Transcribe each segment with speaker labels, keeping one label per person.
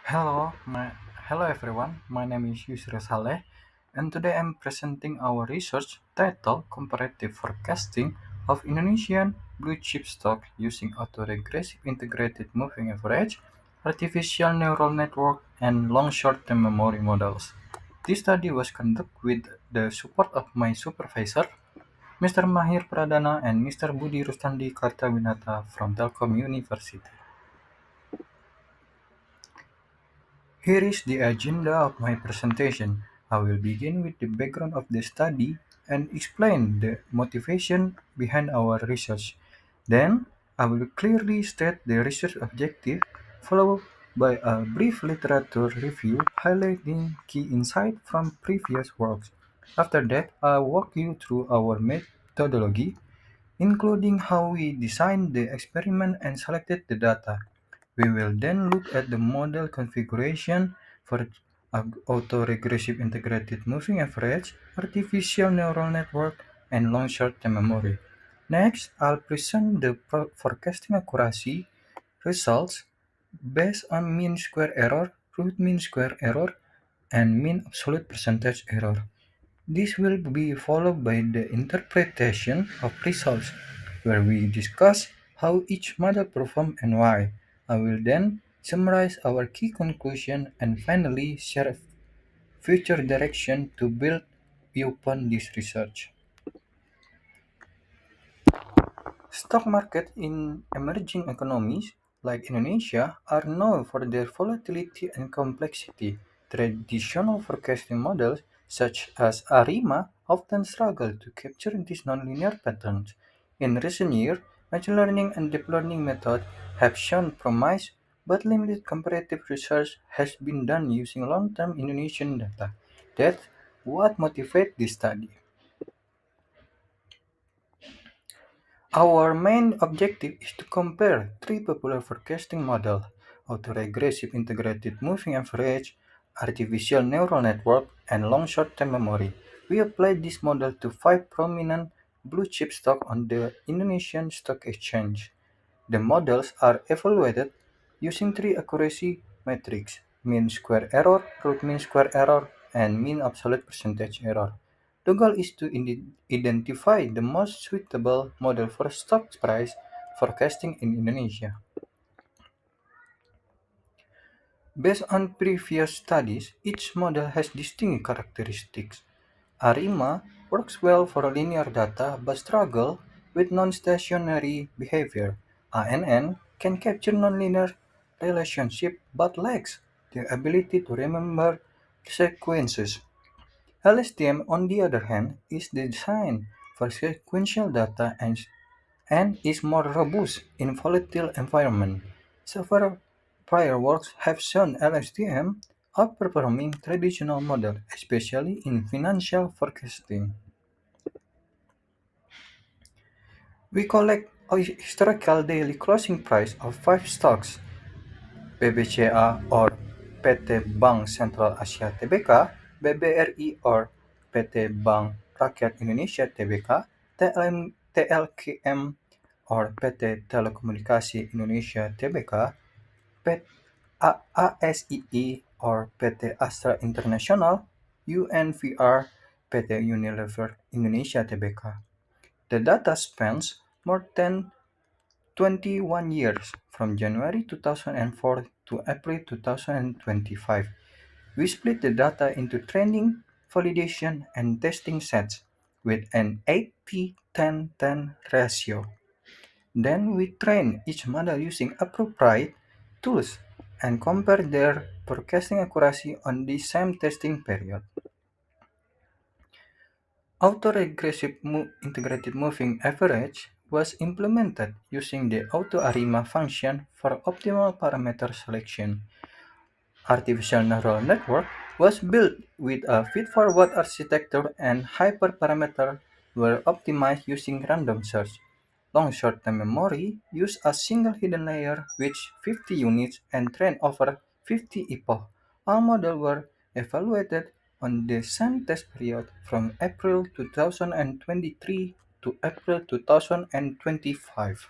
Speaker 1: Hello, hello everyone. My name is Yusril Saleh, and today I'm presenting our research titled Comparative Forecasting of Indonesian Blue Chip Stock using Autoregressive Integrated Moving Average, Artificial Neural Network, and Long Short-Term Memory Models. This study was conducted with the support of my supervisor, Mr. Mahir Pradana and Mr. Budi Rustandi Kartawinata from Telkom University. Here is the agenda of my presentation. I will begin with the background of the study and explain the motivation behind our research. Then, I will clearly state the research objective, followed by a brief literature review highlighting key insights from previous works. After that, I'll walk you through our methodology, including how we designed the experiment and selected the data. We will then look at the model configuration for autoregressive integrated moving average, artificial neural network, and long short-term memory. Next, I'll present the forecasting accuracy results based on mean square error, root mean square error, and mean absolute percentage error. This will be followed by the interpretation of results, where we discuss how each model performed and why. I will then summarize our key conclusion and finally share future direction to build upon this research. Stock markets in emerging economies like Indonesia are known for their volatility and complexity. Traditional forecasting models such as Arima often struggle to capture these nonlinear patterns. In recent years, machine learning and deep learning methods have shown promise, but limited comparative research has been done using long-term Indonesian data. That's what motivates this study. Our main objective is to compare three popular forecasting models: autoregressive integrated moving average, artificial neural network, and long short-term memory. We applied this model to five prominent blue-chip stocks on the Indonesian Stock Exchange. The models are evaluated using three accuracy metrics: mean square error, root mean square error, and mean absolute percentage error. The goal is to identify the most suitable model for stock price forecasting in Indonesia. Based on previous studies, each model has distinct characteristics. Arima works well for linear data but struggles with non-stationary behavior. ANN can capture nonlinear relationship but lacks the ability to remember sequences. Lstm, on the other hand, is designed for sequential data and is more robust in volatile environments. Several prior works have shown LSTM outperforming traditional models, especially in financial forecasting. We collect a historical daily closing price of five stocks: BBCA or PT Bank Sentral Asia Tbk, BBRI or PT Bank Rakyat Indonesia Tbk, TLKM or PT Telekomunikasi Indonesia Tbk, ASII or PT Astra International, UNVR, PT Unilever Indonesia Tbk. The data spans more than 21 years, from January 2004 to April 2025. We split the data into training, validation, and testing sets with an 80-10-10 ratio. Then we train each model using appropriate tools and compare their forecasting accuracy on the same testing period. Autoregressive integrated moving average was implemented using the AutoArima function for optimal parameter selection. Artificial neural network was built with a feed-forward architecture and hyperparameter were optimized using random search. Long short-term memory used a single hidden layer with 50 units and trained over 50 epochs. All models were evaluated on the same test period from April 2023 to April 2025.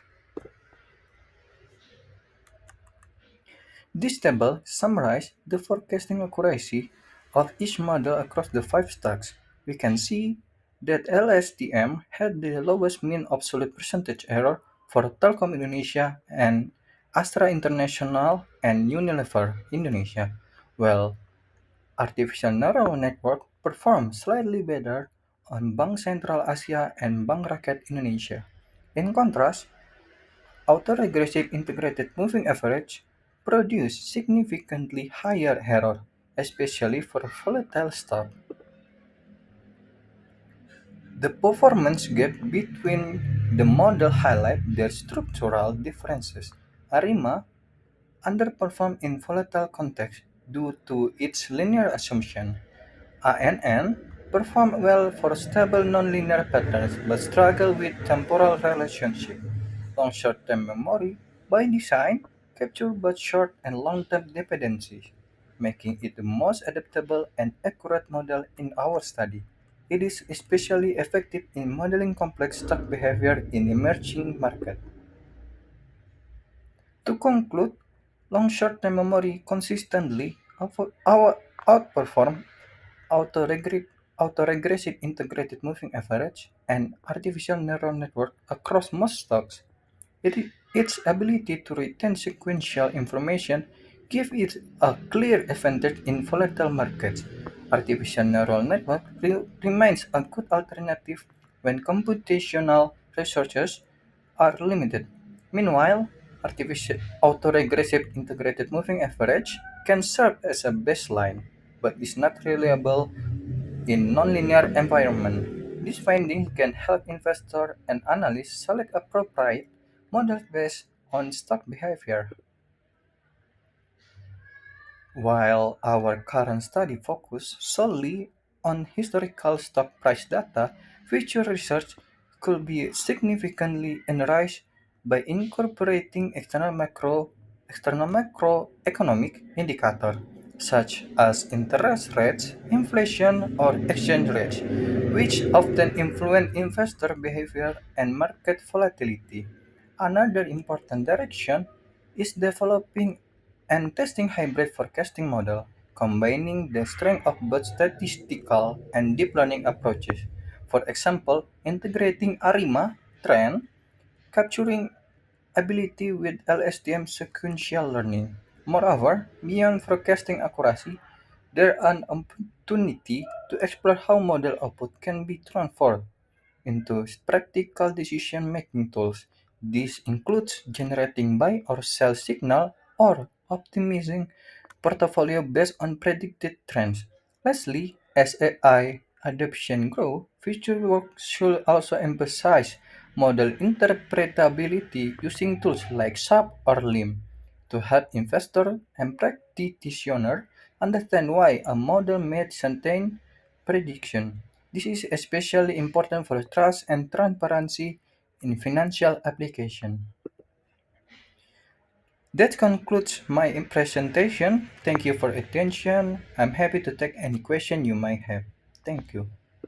Speaker 1: This table summarizes the forecasting accuracy of each model across the five stocks. We can see that Lstm had the lowest mean absolute percentage error for Telkom Indonesia and Astra International and Unilever Indonesia, while artificial neural network performed slightly better on Bank Sentral Asia and Bank Rakyat Indonesia. In contrast, autoregressive integrated moving average produce significantly higher error, especially for volatile stock. The performance gap between the model highlight their structural differences. Arima underperformed in volatile context due to its linear assumption. ANN perform well for stable nonlinear patterns but struggle with temporal relationship. Long short-term memory, by design, capture both short and long-term dependencies, making it the most adaptable and accurate model in our study. It is especially effective in modeling complex stock behavior in emerging markets. To conclude, long short-term memory consistently outperform autoregressive integrated moving average, and artificial neural network across most stocks. Its ability to retain sequential information gives it a clear advantage in volatile markets. Artificial neural network remains a good alternative when computational resources are limited. Meanwhile, artificial autoregressive integrated moving average can serve as a baseline, but is not reliable in nonlinear environment. This finding can help investors and analysts select appropriate models based on stock behavior. While our current study focuses solely on historical stock price data, future research could be significantly enriched by incorporating external macroeconomic indicators such as interest rates, inflation, or exchange rates, which often influence investor behavior and market volatility. Another important direction is developing and testing hybrid forecasting model, combining the strength of both statistical and deep learning approaches. For example, integrating Arima trend capturing ability with LSTM sequential learning. Moreover, beyond forecasting accuracy, there are an opportunity to explore how model output can be transformed into practical decision-making tools. This includes generating buy or sell signal or optimizing portfolio based on predicted trends. Lastly, as AI adoption grows, future work should also emphasize model interpretability using tools like SAP or LIM to help investors and practitioners understand why a model made certain prediction. This is especially important for trust and transparency in financial application. That concludes my presentation. Thank you for attention. I'm happy to take any question you might have. Thank you.